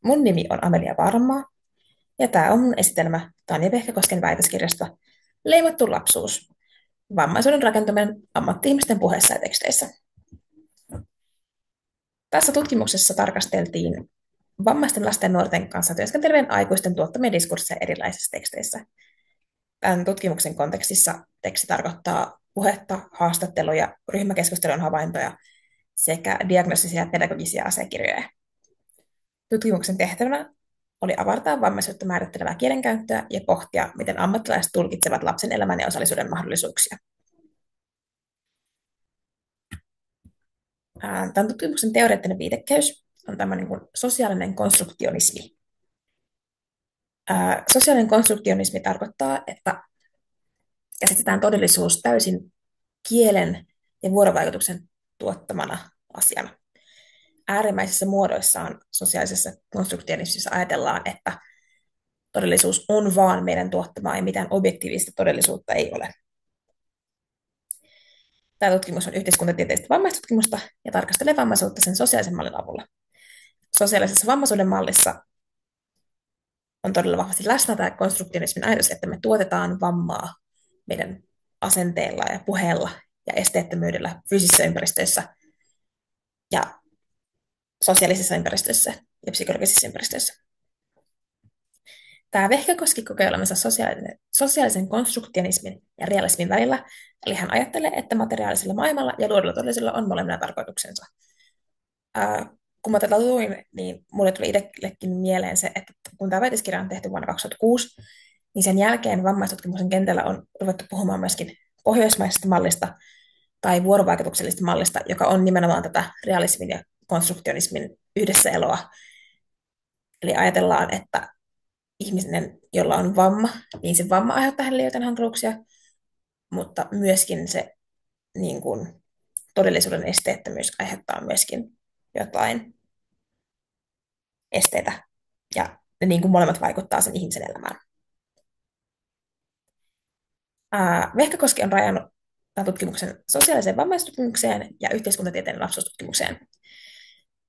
Mun nimi on Amelia Vaaranmaa, ja tämä on mun esitelmä Tanja Vehkäkosken väitöskirjasta Leimattu lapsuus. Vammaisuuden rakentuminen ammatti-ihmisten puheissa ja teksteissä. Tässä tutkimuksessa tarkasteltiin vammaisten lasten ja nuorten kanssa työskentelevien aikuisten tuottamia diskursseja erilaisissa teksteissä. Tämän tutkimuksen kontekstissa teksti tarkoittaa puhetta, haastatteluja, ryhmäkeskustelun havaintoja sekä diagnostisia ja pedagogisia asiakirjoja. Tutkimuksen tehtävänä oli avartaa vammaisuutta määrittelevää kielenkäyttöä ja pohtia, miten ammattilaiset tulkitsevat lapsen elämän ja osallisuuden mahdollisuuksia. Tämän tutkimuksen teoreettinen viitekehys on tämmöinen kuin sosiaalinen konstruktionismi. Sosiaalinen konstruktionismi tarkoittaa, että käsitetään todellisuus täysin kielen ja vuorovaikutuksen tuottamana asiana. Äärimmäisissä muodoissaan sosiaalisessa konstruktionismissa ajatellaan, että todellisuus on vaan meidän tuottamaa ja mitään objektiivista todellisuutta ei ole. Tämä tutkimus on yhteiskuntatieteellistä vammaistutkimusta ja tarkastelee vammaisuutta sen sosiaalisen mallin avulla. Sosiaalisessa vammaisuuden mallissa on todella vahvasti läsnä tämä konstruktionismin ajatus, että me tuotetaan vammaa meidän asenteella ja puheella ja esteettömyydellä fyysisissä ympäristöissä ja sosiaalisissa ympäristöissä ja psykologisissa ympäristöissä. Tämä Vehkäkoski kokee olevansa sosiaalisen konstruktionismin ja realismin välillä, eli hän ajattelee, että materiaalisella maailmalla ja luodulla todellisuudella on molemmilla tarkoituksensa. Kun mä tätä luin, niin mulle tuli itsellekin mieleen se, että kun tämä väitöskirja on tehty vuonna 2006, niin sen jälkeen vammaistutkimuksen kentällä on ruvettu puhumaan myöskin pohjoismaisesta mallista tai vuorovaikutuksellisesta mallista, joka on nimenomaan tätä realismin ja konstruktionismin yhdessäeloa. Eli ajatellaan, että ihminen, jolla on vamma, niin se vamma aiheuttaa hänelle jotain hankaluuksia, mutta myöskin se niin kuin, todellisuuden esteettömyys aiheuttaa myöskin jotain esteitä, ja ne niin kuin molemmat vaikuttaa sen ihmisen elämään. Vehkäkoski on rajannut tämän tutkimuksen sosiaaliseen vammaistutkimukseen ja yhteiskuntatieteen lapsuustutkimukseen.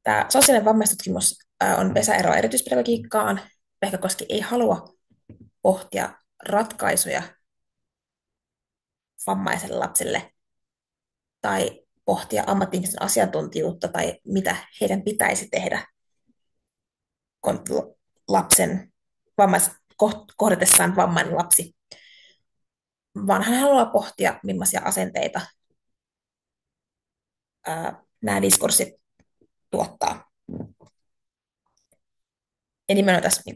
Tämä sosiaalinen vammaistutkimus on pesäero erityispedagogiikkaan. Vehkäkoski ei halua pohtia ratkaisuja vammaiselle lapselle tai pohtia ammatti-ihmisten asiantuntijuutta tai mitä heidän pitäisi tehdä lapsen kohdatessaan vammainen lapsi, vaan hän haluaa pohtia, millaisia asenteita nämä diskurssit tuottaa. Ja nimenomaan tässä niin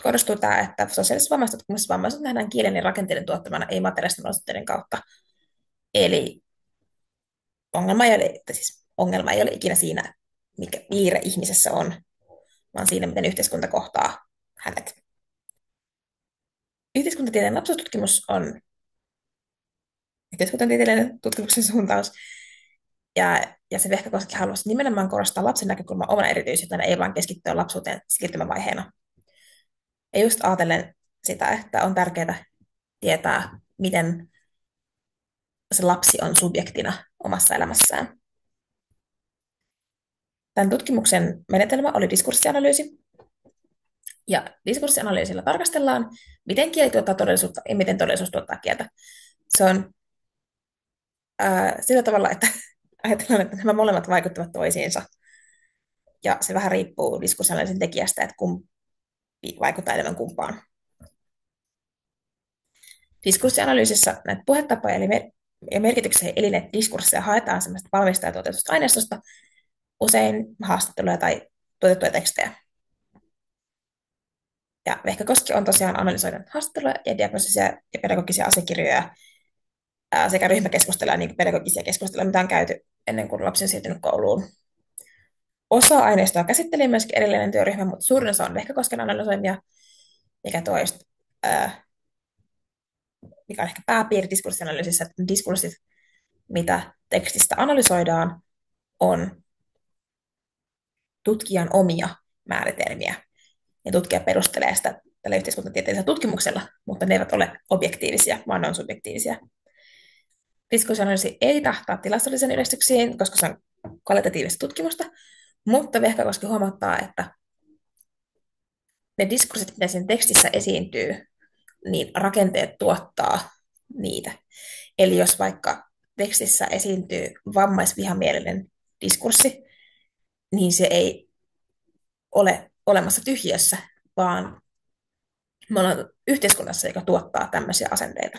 korostuu tämä, että sosiaalisessa vammaistutkimuksessa vammaisuus nähdään kielen ja rakenteiden tuottamana, ei materiaalisten olosuhteiden kautta. Eli ongelma ei ole ikinä siinä, mikä piirre ihmisessä on, vaan siinä, miten yhteiskunta kohtaa hänet. Yhteiskuntatieteen lapsuustutkimus on yhteiskuntatieteellinen tutkimuksen suuntaus, ja se Vehkäkoski haluaisi nimenomaan korostaa lapsen näkökulman omana erityisyytenä, ei vaan keskittyä lapsuuteen siirtymävaiheena. Ja just ajatellen sitä, että on tärkeää tietää, miten se lapsi on subjektina omassa elämässään. Tämän tutkimuksen menetelmä oli diskurssianalyysi. Ja diskurssianalyysillä tarkastellaan, miten kieli tuottaa todellisuutta ja miten todellisuus tuottaa kieltä. Se on sillä tavalla, että ajatellaan, että nämä molemmat vaikuttavat toisiinsa. Ja se vähän riippuu diskurssianalyysin tekijästä, että kumpi vaikuttaa enemmän kumpaan. Diskurssianalyysissä näitä puhetapoja ja merkityksiä eli näitä diskursseja haetaan sellaista valmista ja tuotetusta aineistosta, usein haastatteluja tai tuotettuja tekstejä. Ja Vehkäkoski on tosiaan analysoinut haastatteluja ja diagnostisia ja pedagogisia asiakirjoja sekä ryhmäkeskusteluja niin pedagogisia keskusteluja, mitä on käyty ennen kuin lapsi on siirtynyt kouluun. Osa aineistoa käsitteli myöskin erillinen työryhmä, mutta suurin osa on Vehkäkosken analysoimia, mikä tuo just, mikä on ehkä pääpiirre diskurssianalyysissä, että diskurssit, mitä tekstistä analysoidaan, on tutkijan omia määritelmiä. Ja tutkija perustelee sitä tällä yhteiskuntatieteellisellä tutkimuksella, mutta ne eivät ole objektiivisia, vaan ne on subjektiivisia. Diskurssianalyysi ei tahtaa tilastollisen yleistyksiin, koska se on kvalitatiivista tutkimusta, mutta Vehkäkoski huomauttaa, että ne diskurssit, mitä siinä tekstissä esiintyy, niin rakenteet tuottaa niitä. Eli jos vaikka tekstissä esiintyy vammaisvihamielinen diskurssi, niin se ei ole olemassa tyhjössä, vaan me ollaan yhteiskunnassa, joka tuottaa tämmöisiä asenteita.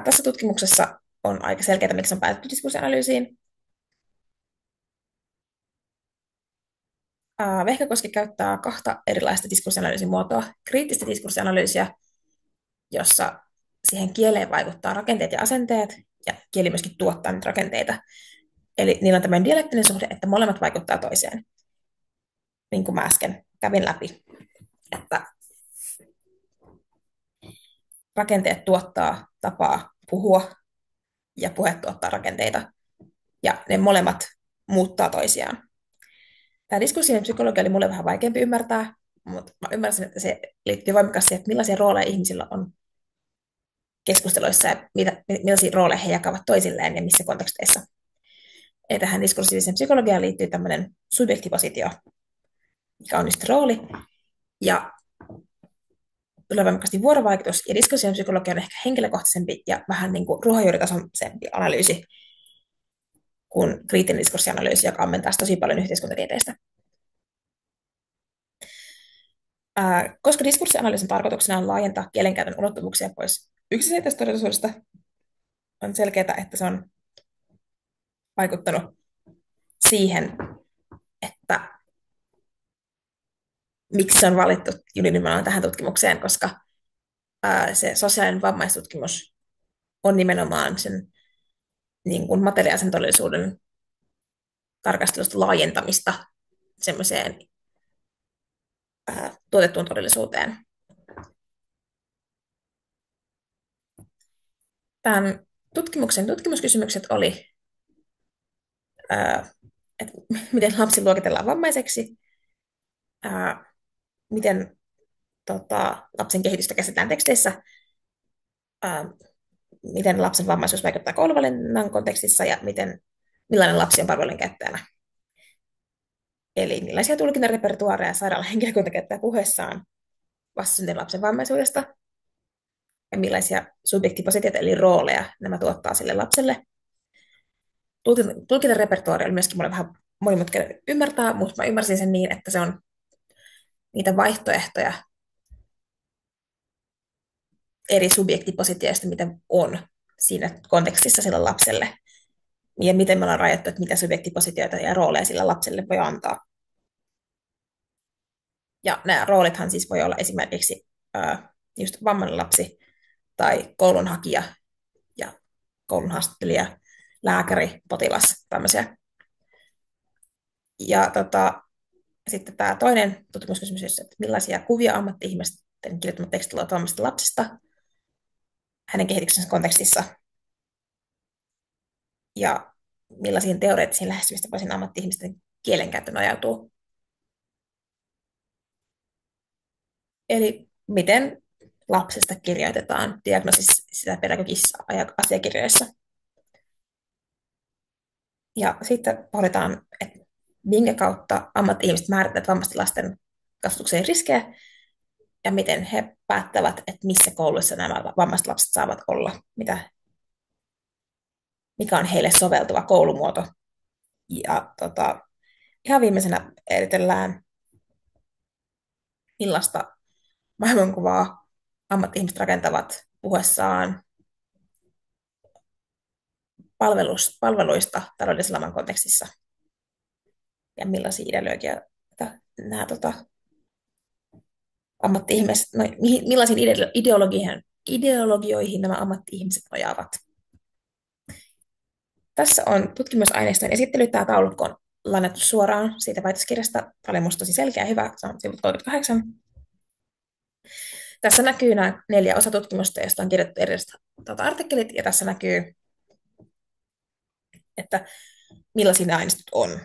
Tässä tutkimuksessa on aika selkeää, miksi on päätetty diskurssianalyysiin. Vehkäkoski käyttää kahta erilaista diskurssianalyysin muotoa. Kriittistä diskurssianalyysiä, jossa siihen kieleen vaikuttaa rakenteet ja asenteet, ja kieli myöskin tuottaa niitä rakenteita. Eli niillä on tämmöinen dialektinen suhde, että molemmat vaikuttaa toiseen, niin kuin mä äsken kävin läpi. Että rakenteet tuottaa tapaa puhua, ja puhe tuottaa rakenteita, ja ne molemmat muuttaa toisiaan. Tämä diskursiivinen psykologia oli mulle vähän vaikeampi ymmärtää, mutta mä ymmärsin, että se liittyy voimakkaasti siihen, että millaisia rooleja ihmisillä on keskusteluissa ja millaisia rooleja he jakavat toisilleen ja missä konteksteissa. Ja tähän diskursiiviseen psykologiaan liittyy tämmöinen subjektipositio, mikä on just rooli, ja tulee voimakkaasti vuorovaikutus, ja diskursiivinen psykologia on ehkä henkilökohtaisempi ja vähän niin kuin ruohonjuuritasoisempi analyysi kuin kriittinen diskurssianalyysi, joka ammentaa tosi paljon yhteiskuntatieteestä. Koska diskurssianalyysin tarkoituksena on laajentaa kielenkäytön ulottuvuuksia pois yksiselitteisestä todellisuudesta, on selkeää, että se on vaikuttanut siihen, että miksi se on valittu juuri nimenomaan tähän tutkimukseen, koska se sosiaalinen vammaistutkimus on nimenomaan sen niin kuin materiaalisen todellisuuden tarkastelusta laajentamista semmoiseen tuotettuun todellisuuteen. Tämän tutkimuksen tutkimuskysymykset oli, että miten lapsi luokitellaan vammaiseksi, miten lapsen kehitystä käsitellään teksteissä, miten lapsen vammaisuus vaikuttaa kouluvalinnan kontekstissa ja millainen lapsi on palvelujen käyttäjänä. Eli millaisia tulkintarepertuaareja sairaalahenkilökunta käyttää puheessaan vastasyntyneen lapsen vammaisuudesta ja millaisia subjektipositioita eli rooleja nämä tuottaa sille lapselle. Tulkintarepertuaari oli myöskin mulle vähän monimutkainen ymmärtää, mutta mä ymmärsin sen niin, että se on niitä vaihtoehtoja eri subjektipositioista, mitä on siinä kontekstissa sille lapselle. Ja miten me ollaan rajattu, että mitä subjektipositioita ja rooleja sillä lapselle voi antaa. Ja nämä roolithan siis voi olla esimerkiksi just vammainen lapsi tai koulunhakija ja koulun haastattelija, lääkäri, potilas, tämmöisiä. Ja sitten tämä toinen tutkimuskysymys, että millaisia kuvia ammatti-ihmisten kirjoittamat tekstit luovat vammaisesta lapsesta hänen kehityksensä kontekstissa ja millaisiin teoreettisiin lähestymistapoisiin ammatti-ihmisten kielenkäyttö nojautuu. Eli miten lapsesta kirjoitetaan diagnoosissa ja pedagogisissa asiakirjoissa. Ja sitten pohditaan, että minkä kautta ammatti-ihmiset määrittävät vammaisten lasten kasvatuksen riskejä ja miten he päättävät, että missä kouluissa nämä vammaiset lapset saavat olla, mikä on heille soveltuva koulumuoto. Ja ihan viimeisenä eritellään, millaista maailmankuvaa ammatti-ihmiset rakentavat puhuessaan palveluista taloudellisen laman kontekstissa ja millaisia ideologioita nämä ammatti-ihmiset, millaisiin ideologioihin nämä ammatti-ihmiset nojaavat. Tässä on tutkimusaineiston esittely. Tämä taulukko on lainattu suoraan siitä väitöskirjasta. Tämä oli minusta tosi selkeä ja hyvä. Se on sivulta 38. Tässä näkyy nämä 4 osatutkimusta, joista on kirjoitettu erilaiset artikkelit, ja tässä näkyy, että millaisia nämä aineistot on.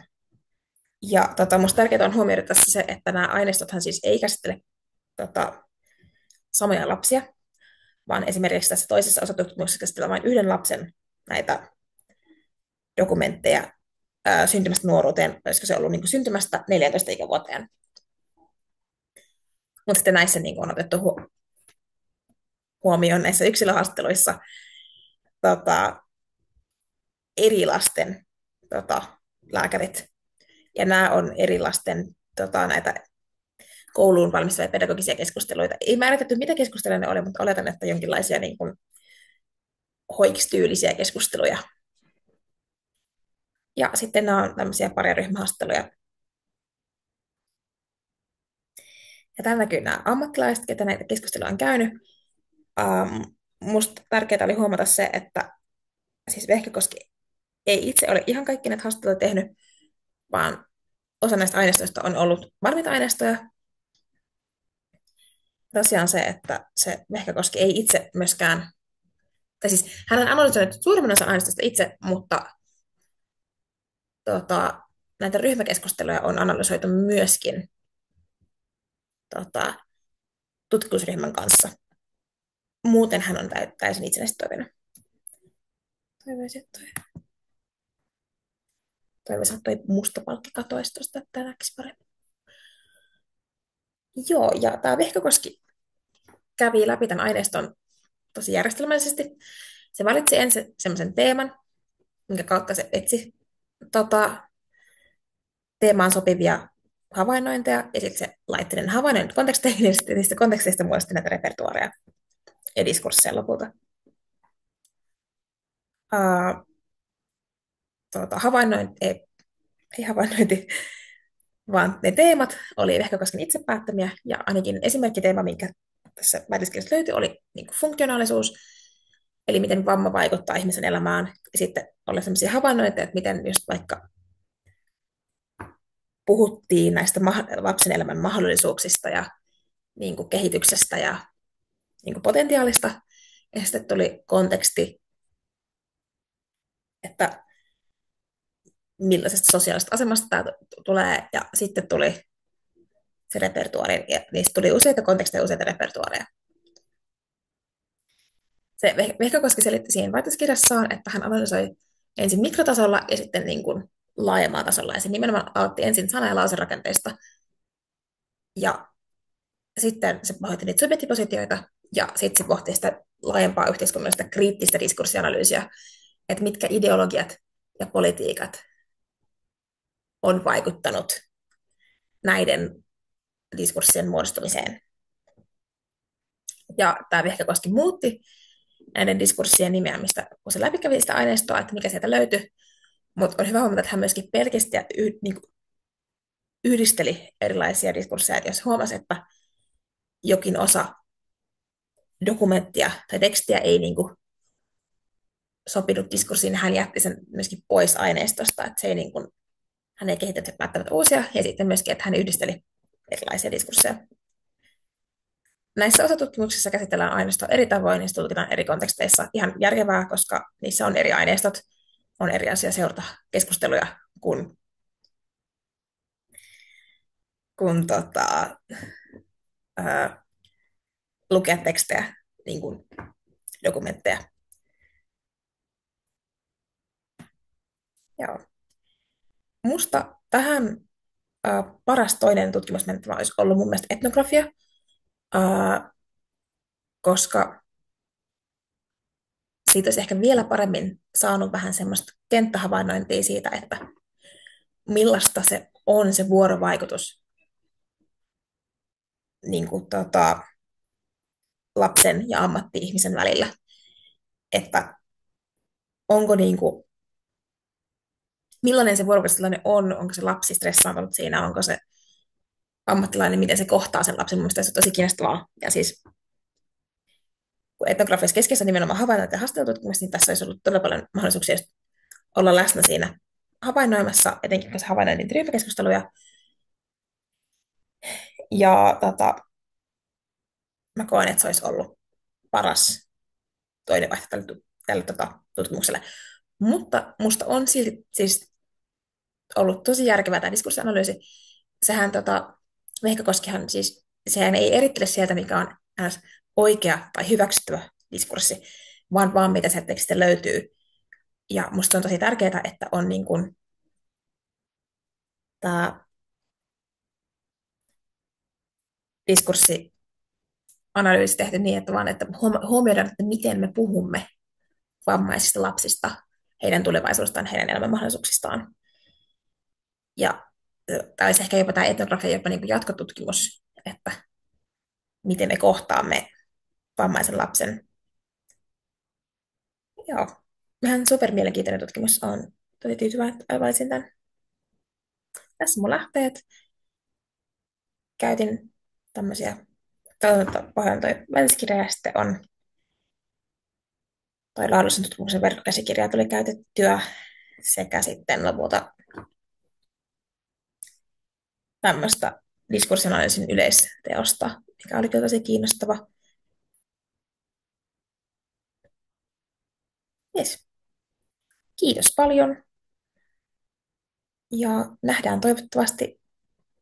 Ja minusta tärkeää on huomioida tässä se, että nämä aineistothan siis ei käsittele samoja lapsia, vaan esimerkiksi tässä toisessa osatutkimuksessa käsitellään vain yhden lapsen näitä dokumentteja, syntymästä nuoruuteen, olisiko se ollut niin kuin syntymästä 14 ikävuoteen. Mutta sitten näissä niin kuin on otettu huomioon näissä yksilöhaastatteluissa tota, eri lasten lääkärit. Ja nämä on eri lasten näitä kouluun valmistavia pedagogisia keskusteluita. Ei määritetty, mitä keskusteluja ne oli, mutta oletan, että jonkinlaisia niin kuin hoikstyylisiä keskusteluja. Ja sitten nämä on tämmöisiä pariryhmähaastatteluja. Ja täällä näkyy nämä ammattilaiset, ketä näitä keskusteluja on käynyt. Musta tärkeää oli huomata se, että siis Vehkäkoski ei itse ole ihan kaikki näitä haastatteluja tehnyt, vaan osa näistä aineistoista on ollut valmiita aineistoja. Tosiaan se, että se Vehkäkoski ei itse myöskään, tai siis hän on analysoinut suurimman osan aineistosta itse, mutta näitä ryhmäkeskusteluja on analysoitu myöskin tota, tutkimusryhmän kanssa. Muuten hän on täysin itsenäisesti toiminut. Toivoisin, että toi musta palkki katoaisi tuosta, että tämä näkisi paremmin. Joo, ja tämä Vehkäkoski kävi läpi tämän aineiston tosi järjestelmällisesti. Se valitsi ensin semmoisen teeman, minkä kautta se etsi teemaan sopivia havainnointeja, ja sitten se laittoi ne havainnoinnit konteksteihin, ja sitten niistä konteksteista muodosti näitä repertuareja ja diskursseja lopulta. Ei havainnointi, vaan ne teemat oli Vehkäkosken itse päättämiä, ja ainakin esimerkkiteema, minkä tässä väitöskirjassa löytyi, oli niin kuin funktionaalisuus, eli miten vamma vaikuttaa ihmisen elämään, ja sitten oli sellaisia havainnointeja, että miten just vaikka puhuttiin näistä lapsen elämän mahdollisuuksista ja niin kuin kehityksestä ja niin kuin potentiaalista, ja sitten tuli konteksti, että millaisesta sosiaalisesta asemasta tämä tulee, ja sitten tuli se repertuaari, ja niistä tuli useita konteksteja, useita repertuareja. Se Vehkäkoski selitti siinä väitöskirjassaan, että hän analysoi ensin mikrotasolla ja sitten niin kuin laajemmalla tasolla, ja se nimenomaan aloitti ensin sana- ja lauserakenteista, ja sitten se pohti niitä subjektipositioita, ja sitten se pohti sitä laajempaa yhteiskunnallista kriittistä diskurssianalyysiä, että mitkä ideologiat ja politiikat on vaikuttanut näiden diskurssien muodostumiseen. Ja tämä Vehkäkoski muutti näiden diskurssien nimeämistä, kun se läpikävi sitä aineistoa, että mikä sieltä löytyi. Mutta on hyvä huomata, että hän myöskin pelkästi ja niin yhdisteli erilaisia diskursseja, että jos huomasi, että jokin osa dokumenttia tai tekstiä ei niin kuin sopinut diskurssiin, niin hän jätti sen myöskin pois aineistosta, että se ei niin kuin, hän ei kehittänyt välttämättä uusia, ja sitten myöskin, että hän yhdisteli erilaisia diskursseja. Näissä osatutkimuksissa käsitellään aineistoa eri tavoin, niistä tulkitaan eri konteksteissa. Ihan järkevää, koska niissä on eri aineistot, on eri asia seurata keskusteluja kun lukea tekstejä, niin kuin dokumentteja. Joo. Musta tähän paras toinen tutkimusmenetelmä olisi ollut mun mielestä etnografia, koska siitä olisi ehkä vielä paremmin saanut vähän semmoista kenttähavainnointia siitä, että millaista se on se vuorovaikutus niin kuin, lapsen ja ammatti-ihmisen välillä. Että onko niin kuin, millainen se vuorovaikutustilanne on, onko se lapsi stressaantunut siinä, onko se ammattilainen, miten se kohtaa sen lapsen. Mielestäni se on tosi kiinnostavaa. Ja siis kun etnografiassa keskeistä nimenomaan havainnot ja haastattelututkimus, niin tässä olisi ollut todella paljon mahdollisuuksia olla läsnä siinä havainnoimassa, etenkin kun se havainnoin niitä ryhmäkeskusteluja. Ja mä koen, että se olisi ollut paras toinen vaihtoehto tälle tutkimukselle. Mutta musta on silti siis ollut tosi järkevää tämä diskurssianalyysi. Sehän Vehkäkoskihan siis, sehän ei erittele sieltä, mikä on oikea tai hyväksyttävä diskurssi, vaan mitä sieltä tekstistä löytyy. Ja musta on tosi tärkeää, että on niin kuin Tämä diskurssianalyysi tehty niin, että vaan että huomioidaan, että miten me puhumme vammaisista lapsista, heidän tulevaisuudestaan, heidän elämänmahdollisuuksistaan. Ja tai olisi ehkä jopa tämä etnografia, jopa niin kuin jatkotutkimus, että miten me kohtaamme vammaisen lapsen. Joo, ihan super mielenkiintoinen tutkimus. Olen tosi tyytyväinen, että valitsin tämän. Tässä mun lähteet. Käytin tämmöisiä pohjan toi väliskirja ja sitten on toi laadullisen tutkimuksen verkkokäsikirja tuli käytettyä sekä sitten lopulta tämmöistä diskurssianalyysin yleisteosta, mikä oli kyllä tosi kiinnostava. Yes. Kiitos paljon ja nähdään toivottavasti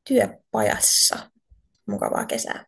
työpajassa. Mukavaa kesää.